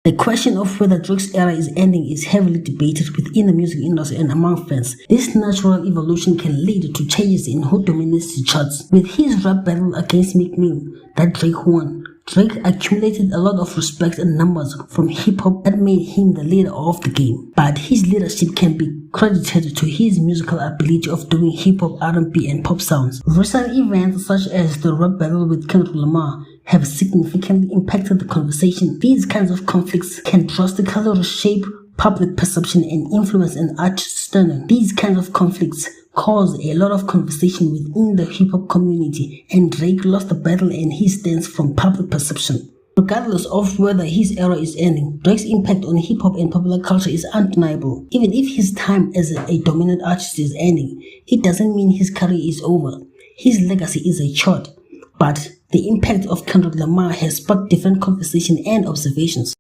The question of whether Drake's era is ending is heavily debated within the music industry and among fans. This natural evolution can lead to changes in who dominates the charts. With his rap battle against Meek Mill that Drake won, Drake accumulated a lot of respect and numbers from hip-hop that made him the leader of the game. But his leadership can be credited to his musical ability of doing hip-hop, R&B and pop sounds. Recent events such as the rap battle with Kendrick Lamar have significantly impacted the conversation. These kinds of conflicts can drastically reshape public perception and influence an artist's standing. These kinds of conflicts cause a lot of conversation within the hip-hop community, and Drake lost the battle and he stands from public perception. Regardless of whether his era is ending, Drake's impact on hip-hop and popular culture is undeniable. Even if his time as a dominant artist is ending, it doesn't mean his career is over. His legacy is short, but the impact of Kendrick Lamar has sparked different conversation and observations.